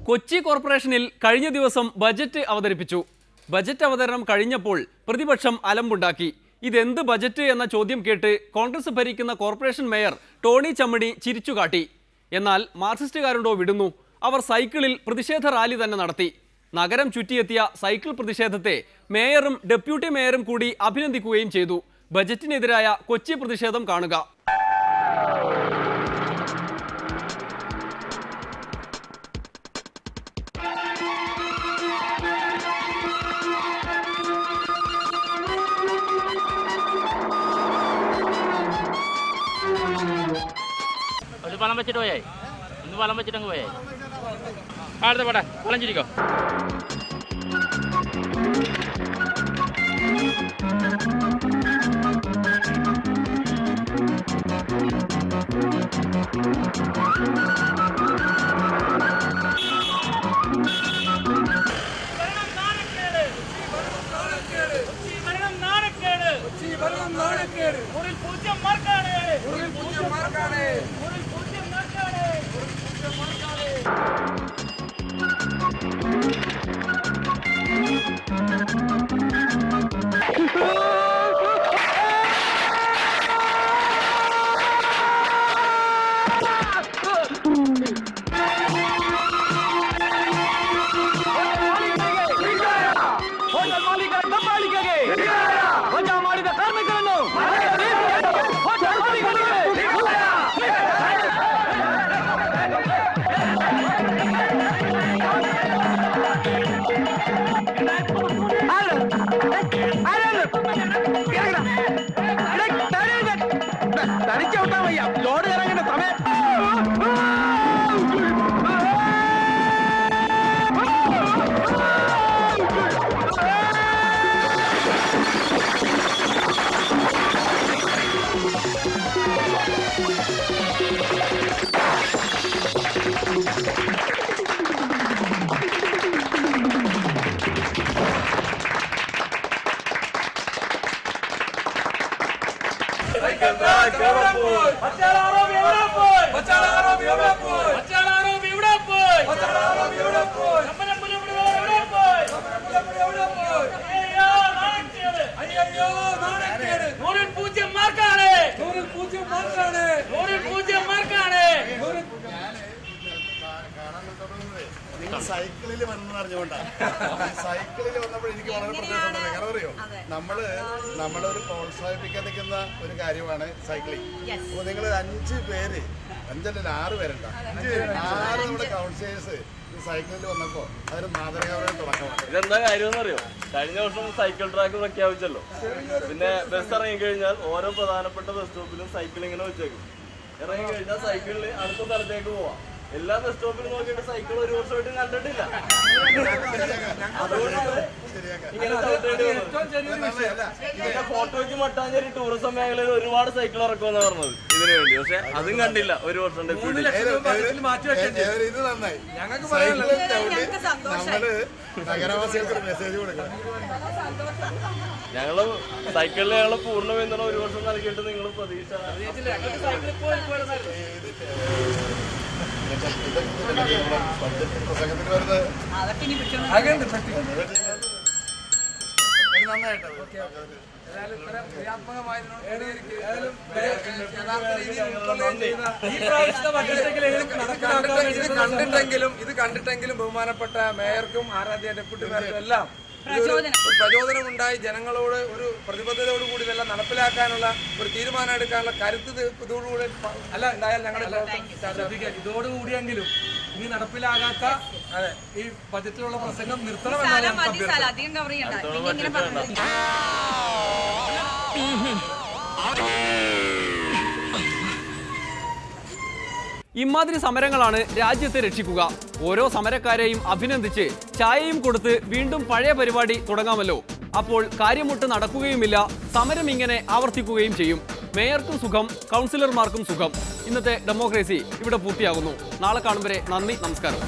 കൊച്ചി കോർപ്പറേഷനിൽ കഴിഞ്ഞ ദിവസം ബജറ്റ് അവതരിപ്പിച്ചു. ബജറ്റ് അവതരണം കഴിഞ്ഞപ്പോൾ പ്രതിപക്ഷം അലമ്പുണ്ടാക്കി. ഇതെന്ത് ബജറ്റ് എന്ന ചോദ്യം കേട്ട് കോൺഗ്രസ് ഭരിക്കുന്ന കോർപ്പറേഷൻ മേയർ ടോണി ചമ്മണി ചിരിച്ചുകാട്ടി. എന്നാൽ മാർക്സിസ്റ്റുകാരുണ്ടോ വിടുന്നു. അവർ സൈക്കിളിൽ പ്രതിഷേധ റാലി തന്നെ നടത്തി. നഗരം ചുറ്റിയെത്തിയ സൈക്കിൾ പ്രതിഷേധത്തെ മേയറും ഡെപ്യൂട്ടി മേയറും കൂടി അഭിനന്ദിക്കുകയും ചെയ്തു. ബജറ്റിനെതിരായ കൊച്ചി പ്രതിഷേധം കാണുക. വളം വെച്ചിട്ട് പോയായി ഇന്ന് വളം വെച്ചിട്ടങ്ങ് പോയായി അടുത്ത പോട്ടെ വളം ചിരിക്കോ സൈക്കിളിൽ വന്നറിഞ്ഞുകൊണ്ടാണ് സൈക്കിളിൽ വന്നപ്പോൾ എനിക്ക് വളരെ പ്രത്യേകം കാരണം അറിയോ നമ്മളെ ഒരു പ്രോത്സാഹിപ്പിക്കാൻ നിൽക്കുന്ന ഒരു കാര്യമാണ് സൈക്ലിംഗ്. അപ്പോൾ നിങ്ങൾ 5 പേര് 6 പേരുണ്ടാവും 6 നമ്മുടെ കൗൺസിലേഴ്സ് സൈക്കിളിൽ വന്നപ്പോൾ അതൊരു മാതൃകാപരമായ തുടക്കമാണ്. ഇതെന്താ കാര്യം അറിയോ? കഴിഞ്ഞ വർഷം സൈക്കിൾ ട്രാക്ക് പ്രഖ്യാപിച്ചല്ലോ. പിന്നെ ബസ് ഇറങ്ങിക്കഴിഞ്ഞാൽ ഓരോ പ്രധാനപ്പെട്ട ബസ് സ്റ്റോപ്പിലും സൈക്കിൾ ഇങ്ങനെ വെച്ചേക്കും. ഇറങ്ങിക്കഴിഞ്ഞാൽ സൈക്കിളിൽ അടുത്ത സ്ഥലത്തേക്ക് പോവാം. എല്ലാ ബസ് സ്റ്റോപ്പിലും നോക്കിയിട്ട് സൈക്കിൾ ഒരു വർഷമായിട്ട് കണ്ടിട്ടില്ല. ഇങ്ങനെ ഫോട്ടോയ്ക്ക് മട്ടാഞ്ചേരി ടൂറിസം മേഖലയിൽ ഒരുപാട് സൈക്കിൾ ഇറക്കുമെന്ന് പറഞ്ഞത് ഇതിനു വേണ്ടി. പക്ഷെ അതും കണ്ടില്ല ഒരു വർഷം. ഇത് നന്നായി. നമ്മള് നഗരവാസികൾക്ക് മെസ്സേജ് കൊടുക്കണം. ഞങ്ങള് സൈക്കിളിൽ പൂർണ്ണ പിന്തുണ ഒരു വർഷം നൽകിയിട്ട് നിങ്ങൾ പ്രതീക്ഷ പ്രസംഗത്തിന് വരുന്നത് ഇത് കണ്ടിട്ടെങ്കിലും ബഹുമാനപ്പെട്ട മേയർക്കും ആരാധ്യ ഡെപ്യൂട്ടി മേയർക്കും എല്ലാം പ്രചോദനം ഉണ്ടായി ജനങ്ങളോട് ഒരു പ്രതിബദ്ധതയോടുകൂടി ഇതെല്ലാം നടപ്പിലാക്കാനുള്ള ഒരു തീരുമാനം എടുക്കാനുള്ള കരുത്ത് ഇതോടുകൂടി അല്ല ഉണ്ടായാൽ ഞങ്ങളുടെ ഇതോടുകൂടിയെങ്കിലും ഇനി നടപ്പിലാകാത്ത ഈ ബജറ്റിലുള്ള പ്രസംഗം ഇമാതിരി സമരങ്ങളാണ് രാജ്യത്തെ രക്ഷിക്കുക. ഓരോ സമരക്കാരെയും അഭിനന്ദിച്ച് ചായയും കൊടുത്ത് വീണ്ടും പഴയ പരിപാടി തുടങ്ങാമല്ലോ. അപ്പോൾ കാര്യമൊട്ട് നടക്കുകയുമില്ല. സമരം ഇങ്ങനെ ആവർത്തിക്കുകയും ചെയ്യും. മേയർക്കും സുഖം, കൗൺസിലർമാർക്കും സുഖം. ഇന്നത്തെ ഡെമോക്രസി ഇവിടെ പൂർത്തിയാകുന്നു. നാളെ കാണും വരെ നന്ദി, നമസ്കാരം.